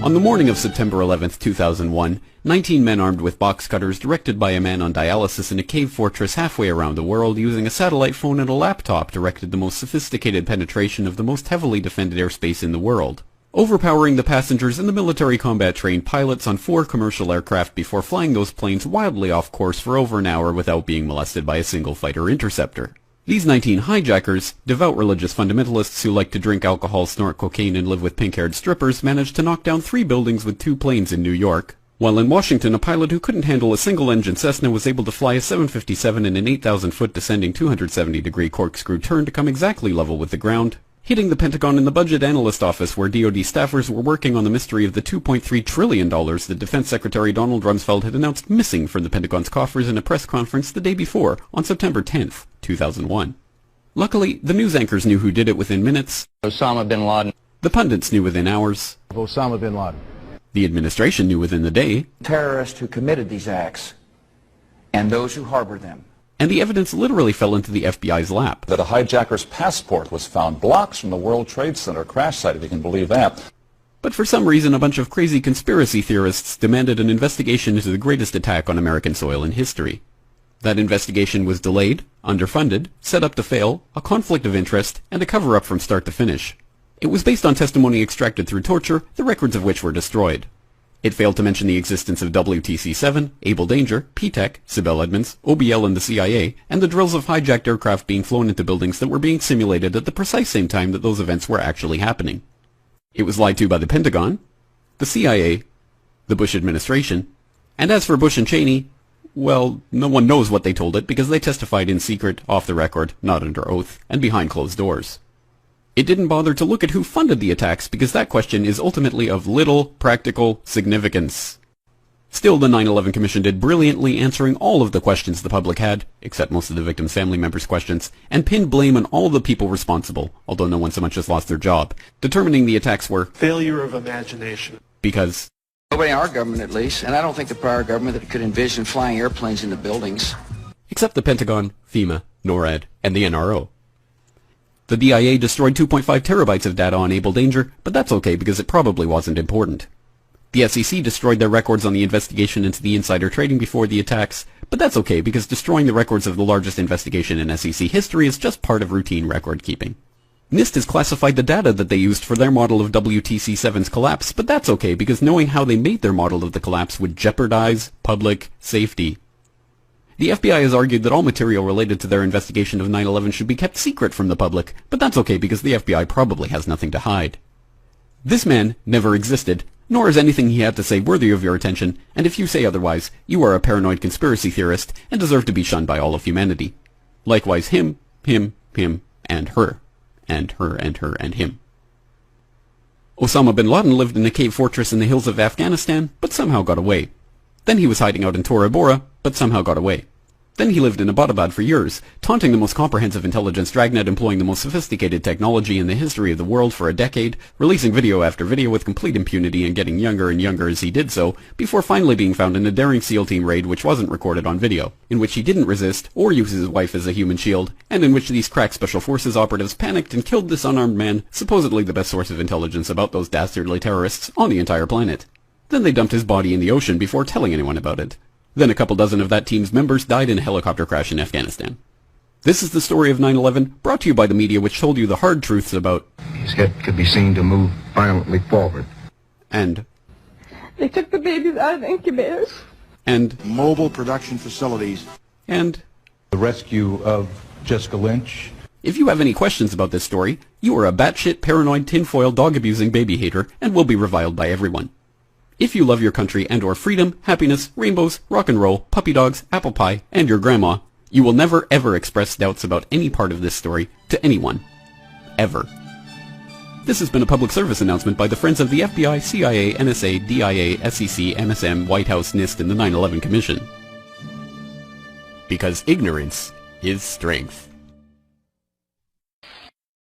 On the morning of September 11th, 2001, 19 men armed with box cutters, directed by a man on dialysis in a cave fortress halfway around the world using a satellite phone and a laptop, directed the most sophisticated penetration of the most heavily defended airspace in the world, overpowering the passengers and the military combat-trained pilots on 4 commercial aircraft before flying those planes wildly off course for over an hour without being molested by a single fighter interceptor. These 19 hijackers, devout religious fundamentalists who like to drink alcohol, snort cocaine, and live with pink-haired strippers, managed to knock down 3 buildings with 2 planes in New York, while in Washington a pilot who couldn't handle a single-engine Cessna was able to fly a 757 in an 8,000-foot descending 270-degree corkscrew turn to come exactly level with the ground, hitting the Pentagon in the Budget Analyst Office where DoD staffers were working on the mystery of the $2.3 trillion that Defense Secretary Donald Rumsfeld had announced missing from the Pentagon's coffers in a press conference the day before, on September 10th, 2001. Luckily, the news anchors knew who did it within minutes. Osama bin Laden. The pundits knew within hours. Osama bin Laden. The administration knew within the day. Terrorists who committed these acts and those who harbored them. And the evidence literally fell into the FBI's lap. That a hijacker's passport was found blocks from the World Trade Center crash site, if you can believe that. But for some reason, a bunch of crazy conspiracy theorists demanded an investigation into the greatest attack on American soil in history. That investigation was delayed, underfunded, set up to fail, a conflict of interest, and a cover-up from start to finish. It was based on testimony extracted through torture, the records of which were destroyed. It failed to mention the existence of WTC-7, Able Danger, P-TECH, Sibel Edmonds, OBL and the CIA, and the drills of hijacked aircraft being flown into buildings that were being simulated at the precise same time that those events were actually happening. It was lied to by the Pentagon, the CIA, the Bush administration, and as for Bush and Cheney, well, no one knows what they told it because they testified in secret, off the record, not under oath, and behind closed doors. It didn't bother to look at who funded the attacks because that question is ultimately of little practical significance. Still, the 9/11 Commission did brilliantly, answering all of the questions the public had, except most of the victims' family members' questions, and pinned blame on all the people responsible, although no one so much as lost their job, determining the attacks were failure of imagination. Because Nobody in our government, at least, and I don't think the prior government that could envision flying airplanes into buildings. Except the Pentagon, FEMA, NORAD, and the NRO. The DIA destroyed 2.5 terabytes of data on Able Danger, but that's okay because it probably wasn't important. The SEC destroyed their records on the investigation into the insider trading before the attacks, but that's okay because destroying the records of the largest investigation in SEC history is just part of routine record keeping. NIST has classified the data that they used for their model of WTC-7's collapse, but that's okay because knowing how they made their model of the collapse would jeopardize public safety. The FBI has argued that all material related to their investigation of 9/11 should be kept secret from the public, but that's okay because the FBI probably has nothing to hide. This man never existed, nor is anything he had to say worthy of your attention, and if you say otherwise, you are a paranoid conspiracy theorist and deserve to be shunned by all of humanity. Likewise him, and her. And her, and her, and him. Osama bin Laden lived in a cave fortress in the hills of Afghanistan, but somehow got away. Then he was hiding out in Tora Bora, but somehow got away. Then he lived in Abbottabad for years, taunting the most comprehensive intelligence dragnet employing the most sophisticated technology in the history of the world for a decade, releasing video after video with complete impunity and getting younger and younger as he did so, before finally being found in a daring SEAL team raid which wasn't recorded on video, in which he didn't resist or use his wife as a human shield, and in which these crack special forces operatives panicked and killed this unarmed man, supposedly the best source of intelligence about those dastardly terrorists on the entire planet. Then they dumped his body in the ocean before telling anyone about it. Then a couple dozen of that team's members died in a helicopter crash in Afghanistan. This is the story of 9/11, brought to you by the media which told you the hard truths about His head could be seen to move violently forward. And they took the babies out of the incubators. And mobile production facilities. And the rescue of Jessica Lynch. If you have any questions about this story, you are a batshit paranoid tinfoil dog-abusing baby hater and will be reviled by everyone. If you love your country and or freedom, happiness, rainbows, rock and roll, puppy dogs, apple pie, and your grandma, you will never ever express doubts about any part of this story to anyone. Ever. This has been a public service announcement by the Friends of the FBI, CIA, NSA, DIA, SEC, MSM, White House, NIST, and the 9/11 Commission. Because ignorance is strength.